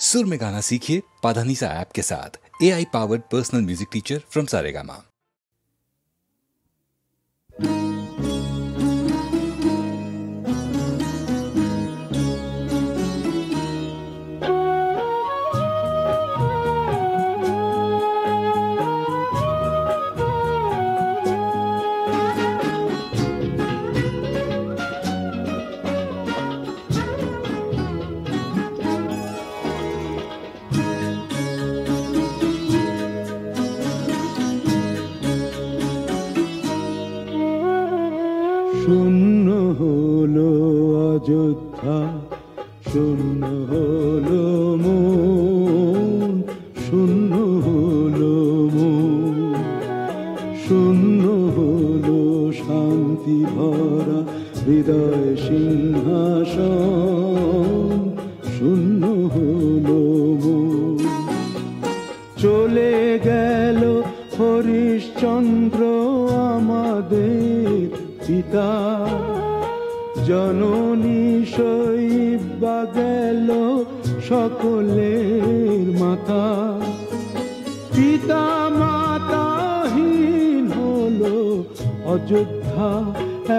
सुर में गाना सीखिए पाधानीसा ऐप के साथ। AI powered personal music teacher from Saregama. শূন্য হলো অযোধ্যা, শূন্য হলো মন, শূন্য হলো মন, শূন্য হলো শান্তি ভরা হৃদয় সিংহাসন, শূন্য হলো মন। চলে গেল হরিশ্চন্দ্র আমাদের পিতা, জননী শৈবা গেল সকলের মাতা। পিতা মাতাহীন হলো অযোধ্যা,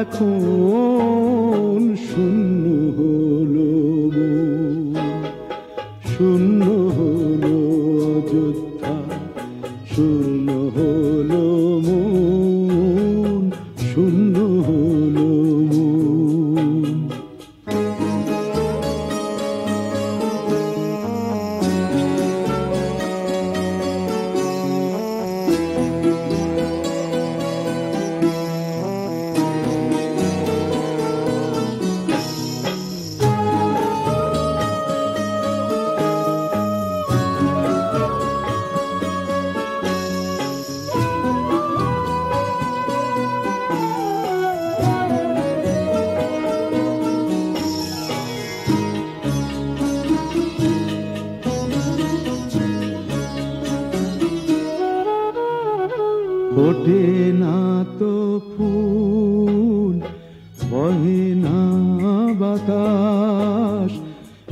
এখন শূন্য হলো মন, শূন্য হলো অযোধ্যা, শূন্য হলো মন, শূন্য হলো মন। ফোটে না তো ফুল, বহে না বাতাস,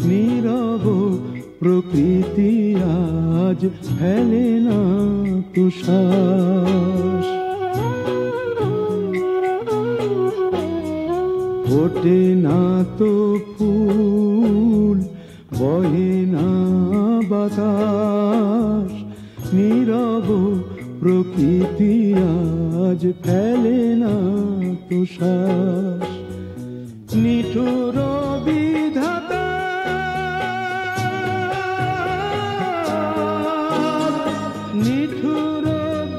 নীরব প্রকৃতি আজ ফেলে না তুষার। ফোটে না তো ফুল, বহে না বাতাস, নীরব প্রকৃতি আজ ফেলে না তুষার। নিঠুর বিধাতা, নিঠুর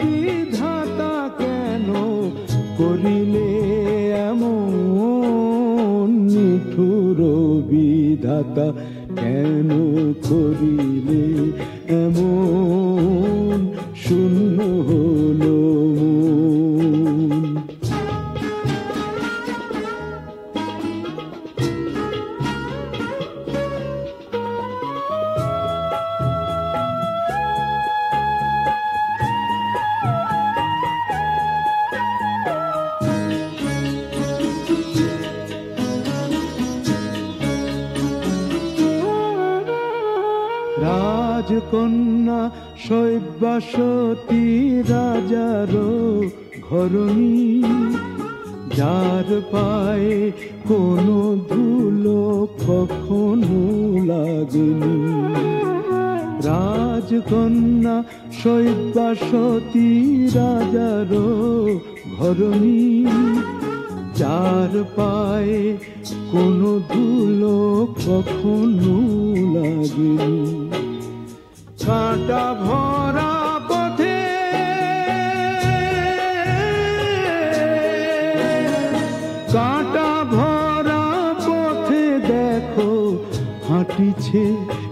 বিধাতা কেন করিলে এমন, নিঠুর বিধাতা কেন করিলে এমন, শূন্য হলো মন। রাজকন্যা শৈবাসতী রাজারও ঘরণী, যার পায়ে কোনো ধুলো কখনো লাগেনি। রাজকন্যা শৈবাসতী রাজারও ঘরণী, যার পায়ে কোনো ধুলো কখনো লাগেনি। কাঁটা ভরা পথে, কাঁটা ভরা পথে দেখো হাঁটিছে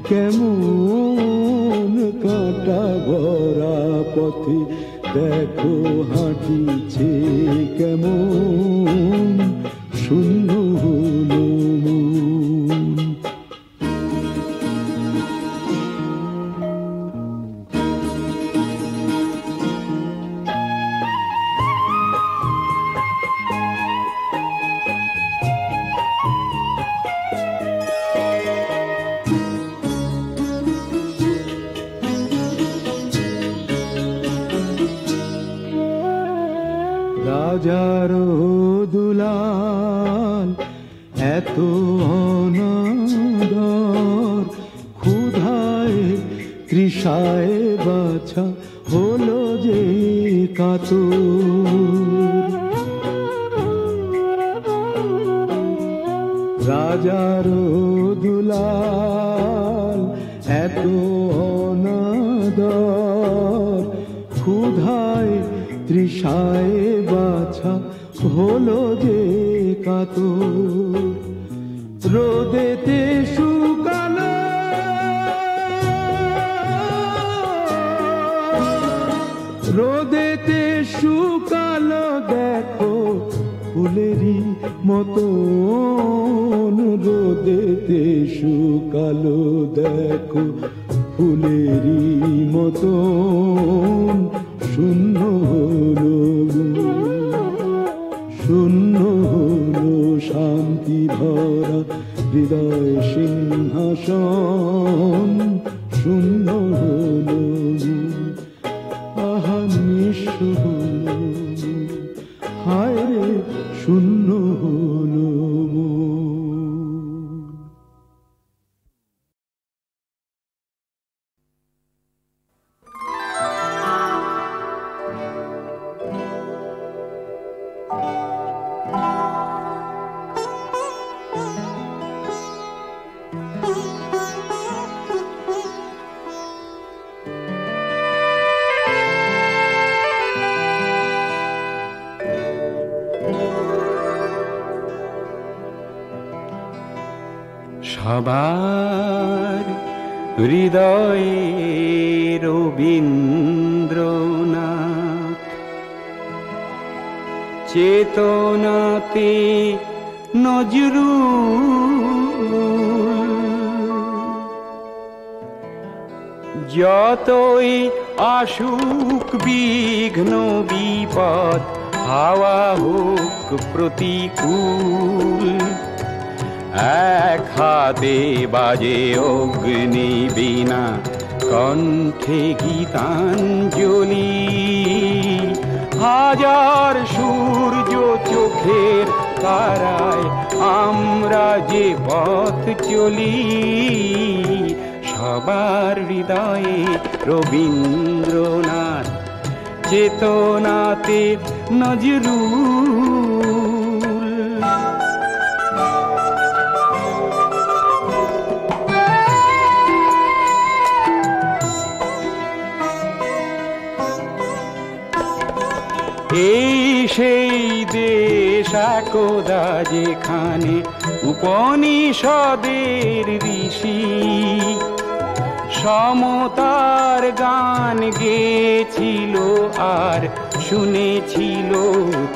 কেমন, কাঁটা ভরা পথে দেখো হাঁটিছে কেমন, শূন্য হলো মন। রাজার দুলাল এত অনাদর, ক্ষুধায় তৃষায় বাছা হলো যে কাতর। রাজার দুলাল এত অনাদর, ক্ষুধায় তৃষায় বাছা হলো যে কাতর। রোদেতে শুকালো, রোদেতে শুকালো দেখো ফুলেরই মতন, রোদেতে শুকালো দেখো ফুলেরই মতন। শূন্য হলো, শূন্য হলো শান্তি ভরা হৃদয় সিংহাসন, শূন্য হলো আহা নিঃস্ব হলো, হায় রে শূন্য হলো। সবার হৃদয়ে রবীন্দ্রনাথ, চেতনাতে নজরুল। যতই আসুক বিঘ্ন বিপদ, হাওয়া হোক প্রতিকূল, এক হাতে বাজে অগ্নি বীণা, কণ্ঠে গীতাঞ্জলি। হাজার সূর্য চোখের তারায় আমরা যে পথ চলি, সবার হৃদয়ে রবীন্দ্রনাথ, চেতনাতে নজরুল। এই সেই দেশ একদা যেখানে উপনিষদের ঋষি সমতার গান গেয়েছিল আর শুনেছিল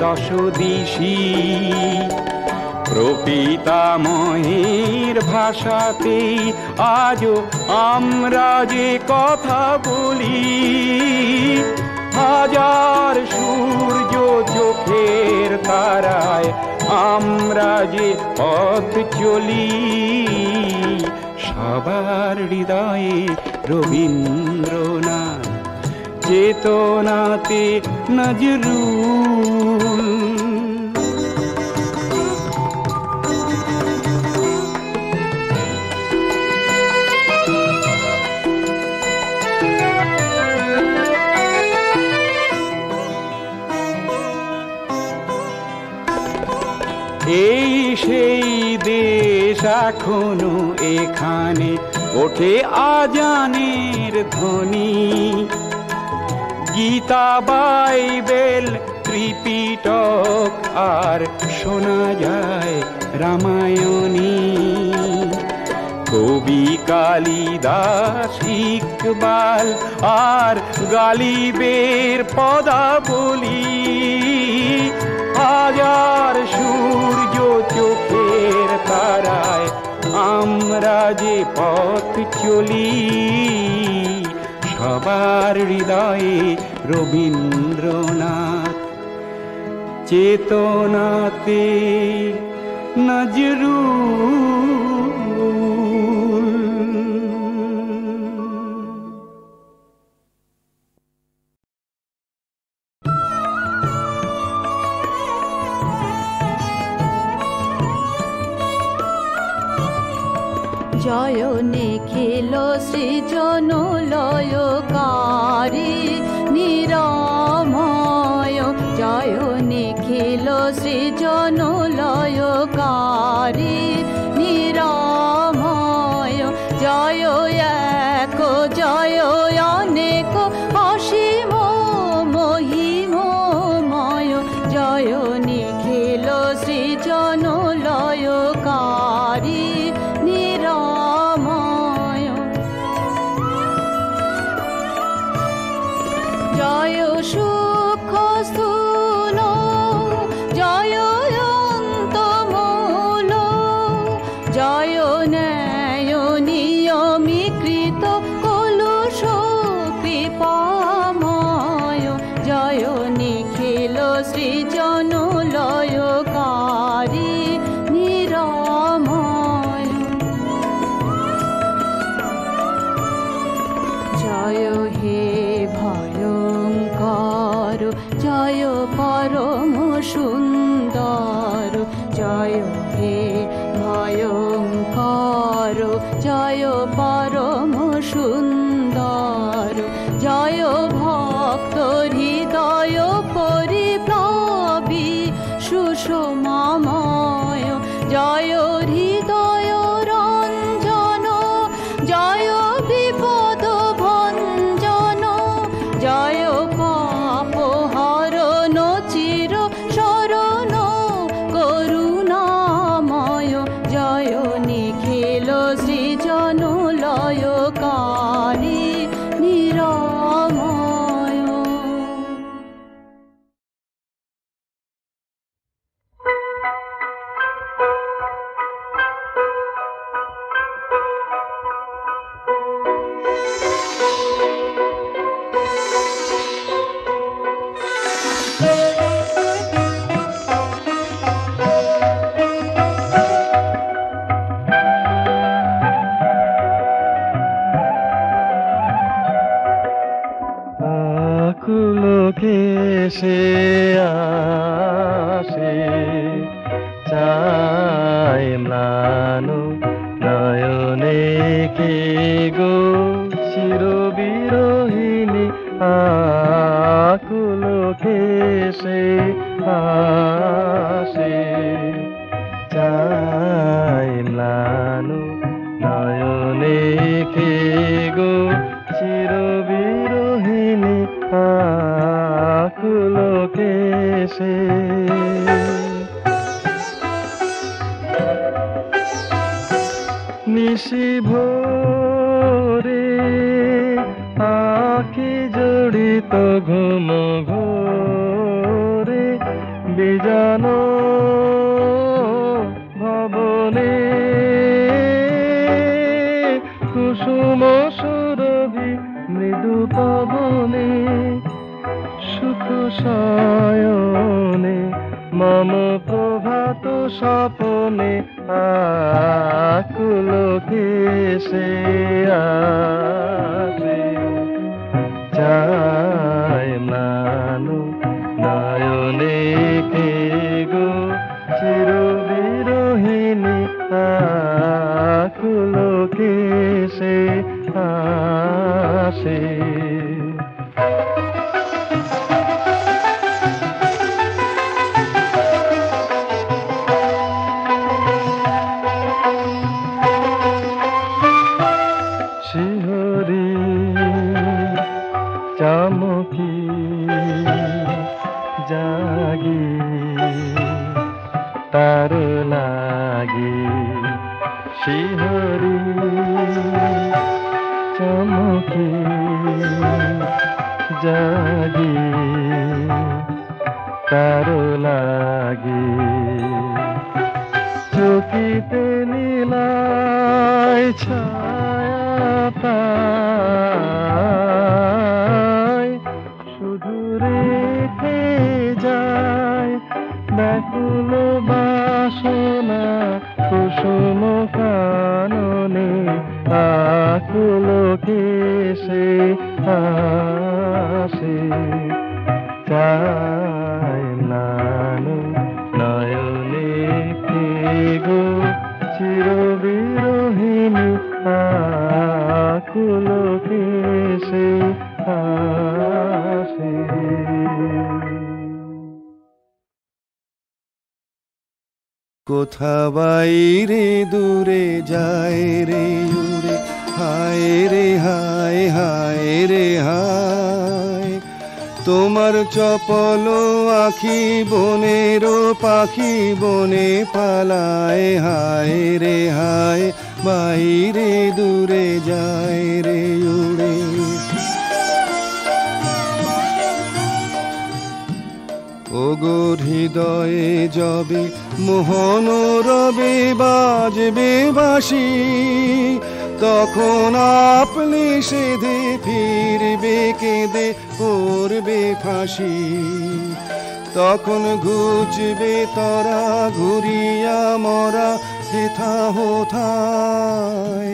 দশদিশি। প্রপিতামহের ভাষাতেই আজও আমরা যে কথা বলি, হাজার সূর্য চোখের তারায় আমরা যে পথ চলি, সবার হৃদয়ে রবীন্দ্রনাথ, চেতনাতে নজরুল। এই সেই দেশ এখনো এখানে ওঠে আজানের ধ্বনি, গীতা বাইবেল ত্রিপিটক আর শোনা যায় রামায়ণী। কবি কালিদাস ইকবাল আর গালিবের পদাবলী, হাজার সূর্য চোখের তারায় আমরা যে পথ চলি, সবার হৃদয়ে রবীন্দ্রনাথ, চেতনাতে নজরুল। নিখিল সৃজন লয়কারী নিরাময় জয় নিখিল সৃজন লয়কারী নিরাময় জয় এক জয় অনেক অসীম মহিমময় জয় নিখিল সৃজন লয়কারী নিরাময় জয় সুখ স্থূল জয় অন্তমূল জয় ন্যায় নিয়মীকৃত কলুষ কৃপাময় জয় নিখিল সৃজন লয়কারী নিরাময় জয় হে ভয়ঙ্কর জয় পরম সুন্দর জয় হে ভয়ঙ্কর জয় পরম সুন্দর জয় ভক্ত হৃদয় পরিপ্লবী সুষমাময় জয় হৃদয় রঞ্জন জয় বিপদ ভঞ্জন জয় পাপ হরণ চির শরণ করুণাময় জয় নিখিল সৃজন লয়কারী নিরাময় আকুলকে সে আসে চাই ম্লানো নয়নে কে গো চিরবিরহিণী আকুলকে সে আসে চাই ম্লানো নয়নে কে গো চিরবিরহিণী আকুলকে সে নিশি ভোরে আঁখি জড়িত ঘুম ঘোরে বিজানো ভবনে কুসুম সুরভি মৃদু পবনে সুখ শয়নে মম প্রভাত স্বপনে আকুলকে সে আসে চাই ম্লানো নয়নে কে গো চিরবিরহিণী আকুলকে সে আসে শিহরি চামকি জাগি তার লাগি শিহরি চমকি জাগি তার লাগি চকিতে নীলায় ছায়া পায় শুধু রেখে যায় ব্যাকুল বাসনা কুসুম কাননে আকুলকে সে আসে চাই নানু নয়নে কে গো চিরবিরহিণী পুলকে সে আসে। কোথা বাইরে দূরে যায় রে উড়ে, হায় রে হায় হায় রে হায়। তোমার চপল আখি বনের পাখি বনে পালায়, হায় রে হায় বাইরে দূরে যায় রে উড়ে। ওগো হৃদয়ে যবে মোহন রবে বাজবে বাঁশি, তখন আপনি সেধে ফিরবে কেঁদে করবে ফাঁসি। তখন ঘুচবে তরা ঘুরিয়া মরা হেথা হোথায়,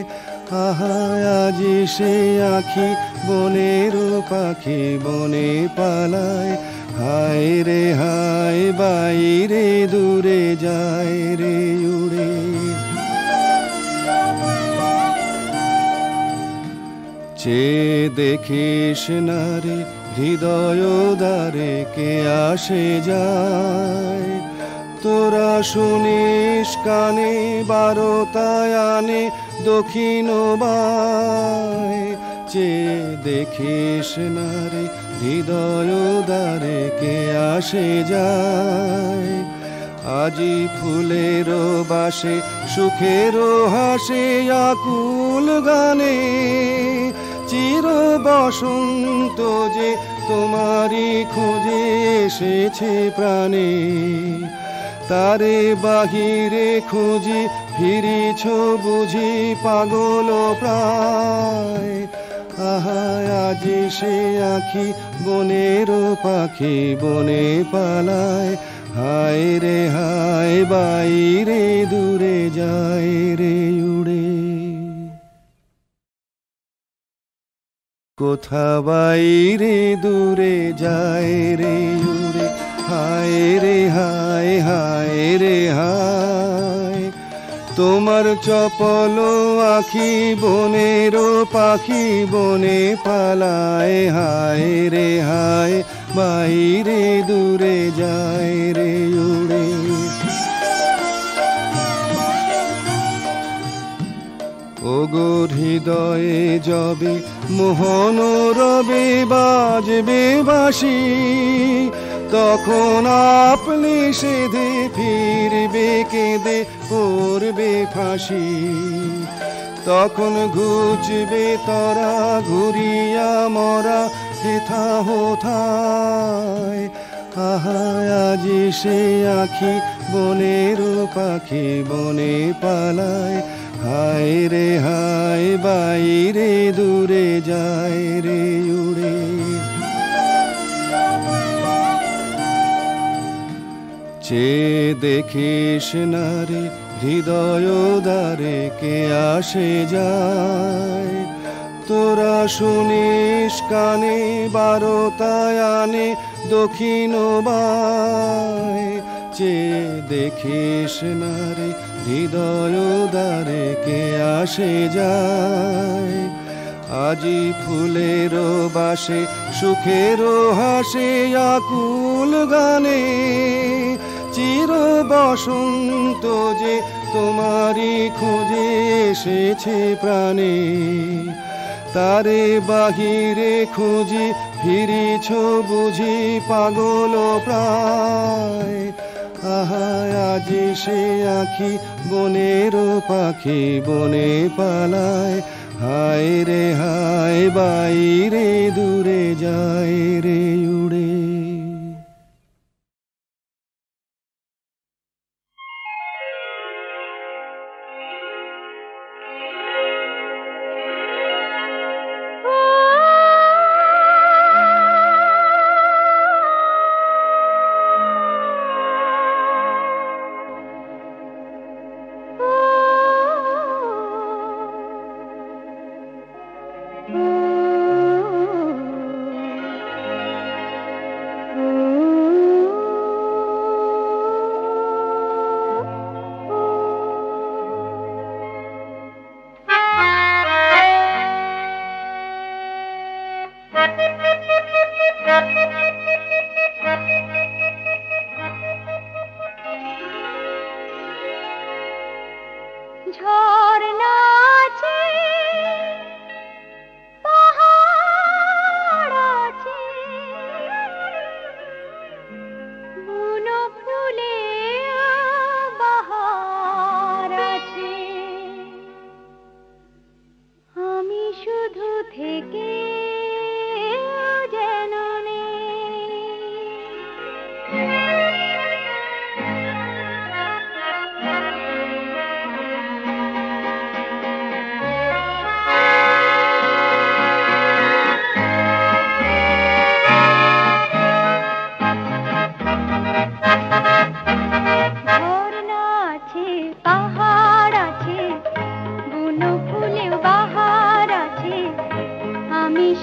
আহা আজি সে আখি বনের পাখি বনে পালায়, হায় রে হায় বাইরে দূরে যায় রে উড়ে। চেয়ে দেখিস না রে হৃদয় দ্বারে কে আসে যায়, তোরা শুনিস কানে বারোটায় আনে দক্ষিণ বায়। চেয়ে দেখিস না রে হৃদয় দ্বারে কে আসে যায়, আজি ফুলের বাসে সুখের হাসে আকুল গানে। চির বসন্ত যে তোমারই খুঁজে এসেছে প্রাণে, তারে বাহিরে খুঁজি ফিরিছ বুঝি পাগল প্রায়। আহা আজি সে আখি বনের পাখি বনে পালায়, হায় রে হায় বাইরে দূরে যায় রে উড়ে। কোথা বাইরে দূরে যায় রে উড়ে, হায় রে হায় হায় রে হায়। তোমার চপল আখি বনের পাখি বনে পালায়, হায় রে হায় বাইরে দূরে যায় রে উড়ে। ওগো হৃদয়ে যবে মোহন রবে বাজবে বাঁশি, তখন আপনি সেধে ফিরবে কেঁদে করবে ফাঁসি। তখন ঘুচবে তরা ঘুরিয়া মরা হেথা হোথায়, আহা আজি সে আখি বনের পাখি বনে পালায়, হায় রে হায় বাইরে দূরে যায় রে উড়ে। চেয়ে দেখিস না রে হৃদয় দ্বারে কে আসে যায়, তোরা শুনিস কানে বারোটায় আনে দক্ষিণ বায়। চেয়ে দেখিস না রে হৃদয় দ্বারে কে আসে যায়, আজি ফুলের বাসে সুখের হাসে আকুল গানে। চির বসন্ত যে তোমারই খুঁজে এসেছে প্রাণে, তারে বাহিরে খুঁজি ফিরিছ বুঝি পাগল প্রায়। আহা আজি সে আখি বনের পাখি বনে পালায়, হায় রে হায় বাইরে দূরে যায় রে উড়ে।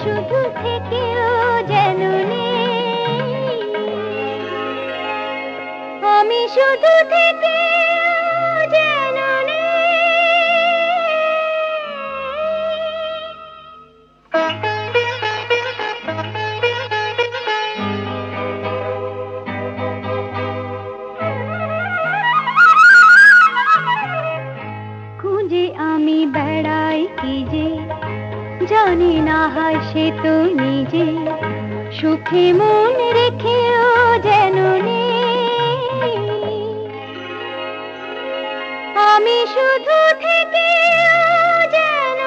শুধু থেকেও যেন নেই, আমি শুধু থেকেও যেন খুঁজে আমি বেড়াই কি যে জানি না হয় সে তো নিজে, সুখে মন রেখেও যেন নেই, আমি শুধু থেকেও যেন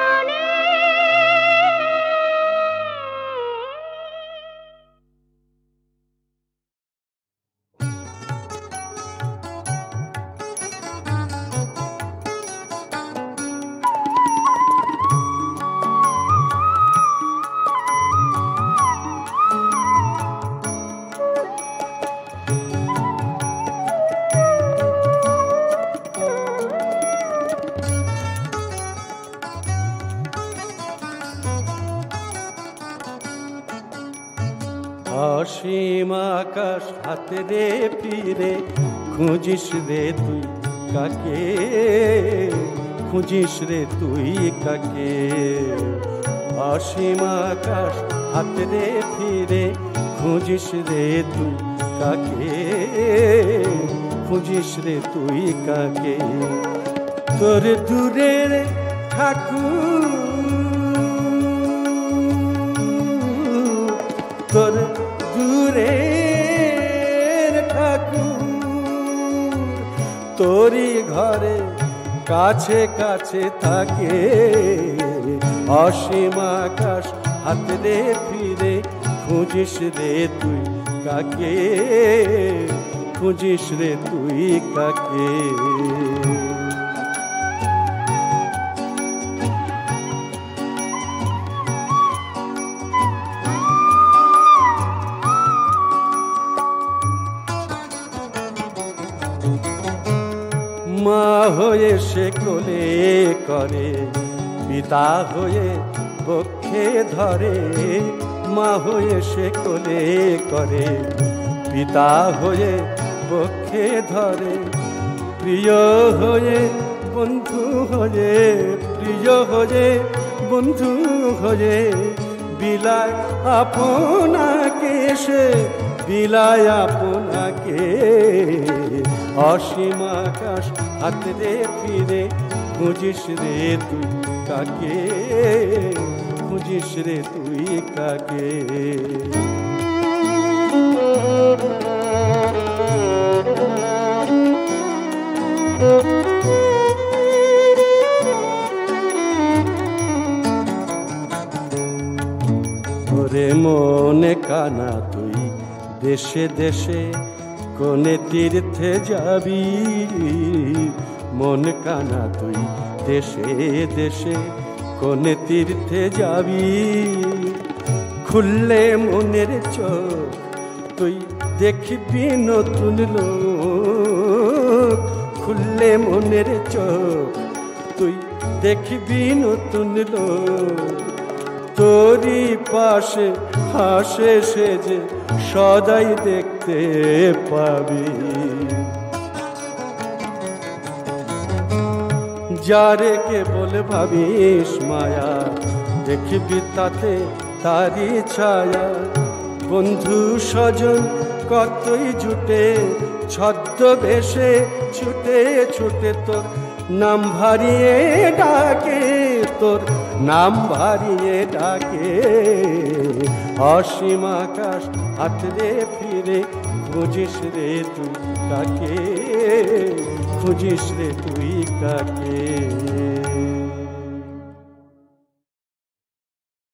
অসীম আকাশ হাতে রে ফিরে খুঁজিস রে তুই কাকে, খুঁজিস রে তুই কাকে। অসীম আকাশ হাতে রে ফিরে খুঁজিস রে তুই কাকে, খুঁজিস রে তুই কাকে। তোর দূরের ঠাকুর, তোর দূরের ঠাকুর তোরই ঘরে কাছে কাছে থাকে। অসীম আকাশ হাতে রে ফিরে খুঁজিস রে তুই কাকে, খুঁজিস রে তুই কাকে। মা হয়ে সে কোলে করে, পিতা হয়ে বক্ষে ধরে। মা হয়ে সে কোলে করে, পিতা হয়ে বক্ষে ধরে। প্রিয় হয়ে বন্ধু হয়ে, প্রিয় হয়ে বন্ধু হয়ে বিলায় আপনাকে সে, বিলায় আপনাকে। অসীম আকাশ হাতে রে ফিরে খুঁজিস রে তুই কাকে, খুঁজিস রে তুই কাকে। ওরে মনে কানা তুই দেশে দেশে কোনে তীর্থে যাবি। মন কানা তুই দেশে দেশে কোনে তীর্থে যাবি। খুললে মনের চোখ তুই দেখবি নতুন লোক। খুললে মনের চোখ তুই দেখবি নতুন লোক। তোরই পাশে হাসে সে যে সদাই দেখতে পাবি। যারে কেবল ভাবিস মায়া, দেখবি তাতে তারি ছায়া। বন্ধু স্বজন কতই জুটে ছদ্মবেশে ছুটে ছুটে তোর নাম ভারিয়ে ডাকে, তোর নাম ভারিয়ে ডাকে। অসীম আকাশ হাতে রে ফিরে খুঁজিস রে তুই কাকে, খুঁজিস রে তুই কাকে।